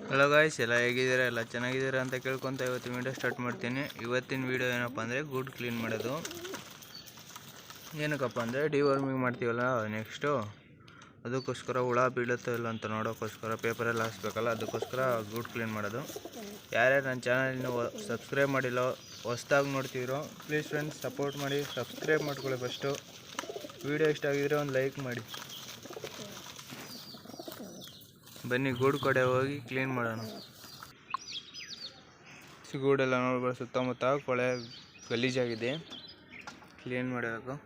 Hello guys, ಎಲ್ಲ ಹೇಗಿದ್ದೀರಾ? ಎಲ್ಲ ಚೆನ್ನಾಗಿದ್ದೀರಾ ಅಂತ ಕೇಳ್ಕೊತ ಇವತ್ತಿನ ವೀಡಿಯೋ ಸ್ಟಾರ್ಟ್ ಮಾಡ್ತೀನಿ. ಇವತ್ತಿನ ವೀಡಿಯೋ ಏನಪ್ಪ ಅಂದರೆ ಗೂಡು ಕ್ಲೀನ್ ಮಾಡೋದು. ಏನಕ್ಕಪ್ಪ ಅಂದರೆ ಡಿವರ್ಮಿಂಗ್ ಮಾಡ್ತೀವಲ್ಲ, ನೆಕ್ಸ್ಟು ಅದಕ್ಕೋಸ್ಕರ ಹುಳ ಬೀಳುತ್ತೋ ಇಲ್ಲ ಅಂತ ನೋಡೋಕ್ಕೋಸ್ಕರ ಪೇಪರೆಲ್ಲ ಹಾಕ್ಸ್ಬೇಕಲ್ಲ, ಅದಕ್ಕೋಸ್ಕರ ಗೂಡು ಕ್ಲೀನ್ ಮಾಡೋದು. ಯಾರ್ಯಾರು ನನ್ನ ಚಾನಲ್ನ ಸಬ್ಸ್ಕ್ರೈಬ್ ಮಾಡಿಲ್ಲ, ಹೊಸ್ದಾಗಿ ನೋಡ್ತಿರೋ ಪ್ಲೀಸ್ ಫ್ರೆಂಡ್ಸ್ ಸಪೋರ್ಟ್ ಮಾಡಿ, ಸಬ್ಸ್ಕ್ರೈಬ್ ಮಾಡ್ಕೊಳ್ಳಿ. ಫಸ್ಟು ವೀಡಿಯೋ ಇಷ್ಟ ಆಗಿದ್ರೆ ಒಂದು ಲೈಕ್ ಮಾಡಿ. ಬನ್ನಿ ಗೂಡು ಕಡೆ ಹೋಗಿ ಕ್ಲೀನ್ ಮಾಡೋಣ. ಗೂಡೆಲ್ಲ ನೋಡ್ಬೋದು, ಸುತ್ತಮುತ್ತ ಕೊಳೆ ಗಲೀಜಾಗಿದೆ, ಕ್ಲೀನ್ ಮಾಡಬೇಕು.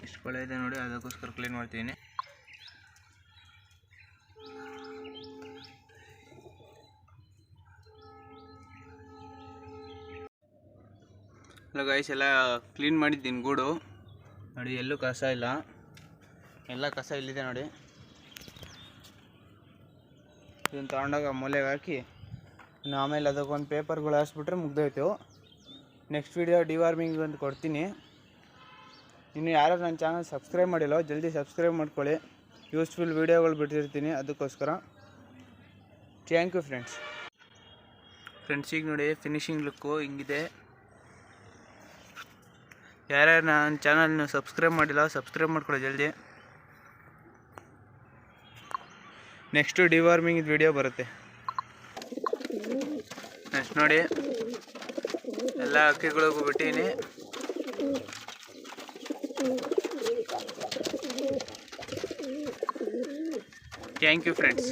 ಎಷ್ಟು ಕೊಳೆ ಇದೆ ನೋಡಿ, ಅದಕ್ಕೋಸ್ಕರ ಕ್ಲೀನ್ ಮಾಡ್ತೀನಿ. ಹಲೋ ಗೈಸ್, ಎಲ್ಲ ಕ್ಲೀನ್ ಮಾಡಿದ್ದೀನಿ ಗೂಡು ನೋಡಿ. ಎಲ್ಲೂ ಕಸ ಇಲ್ಲ, ಎಲ್ಲ ಕಸ ಇಲ್ಲಿದೆ ನೋಡಿ. ಇದನ್ನು ತೊಗೊಂಡಾಗ ಮೂಲೆಗೆ ಹಾಕಿ ಇನ್ನು ಆಮೇಲೆ ಅದಕ್ಕೊಂದು ಪೇಪರ್ಗಳು ಹಾಕ್ಸ್ಬಿಟ್ರೆ ಮುಗ್ದೋಯ್ತು. ನೆಕ್ಸ್ಟ್ ವೀಡಿಯೋ ಡಿವಾರ್ಮಿಂಗ್ ಅಂತ ಕೊಡ್ತೀನಿ. ಇನ್ನು ಯಾರು ನನ್ನ ಚಾನಲ್ ಸಬ್ಸ್ಕ್ರೈಬ್ ಮಾಡಿಲ್ಲ, ಜಲ್ದಿ ಸಬ್ಸ್ಕ್ರೈಬ್ ಮಾಡ್ಕೊಳ್ಳಿ. ಯೂಸ್ಫುಲ್ ವೀಡಿಯೋಗಳು ಬಿಟ್ಟಿರ್ತೀನಿ, ಅದಕ್ಕೋಸ್ಕರ. Thank you friends. ಈಗ ನೋಡಿ ಫಿನಿಶಿಂಗ್ ಲುಕ್ಕು ಹಿಂಗಿದೆ. ಯಾರ್ಯಾರು ನನ್ನ ಚಾನಲ್ನ ಸಬ್ಸ್ಕ್ರೈಬ್ ಮಾಡಿಲ್ಲ, ಸಬ್ಸ್ಕ್ರೈಬ್ ಮಾಡ್ಕೊಳ್ಳಿ ಜಲ್ದಿ. ನೆಕ್ಸ್ಟು ಡಿವಾರ್ಮಿಂಗ್ ವಿಡಿಯೋ ಬರುತ್ತೆ. ನೆಕ್ಸ್ಟ್ ನೋಡಿ, ಎಲ್ಲ ಅಕ್ಕಿಗಳಿಗೂ ಬಿಟ್ಟೀನಿ. Thank you friends.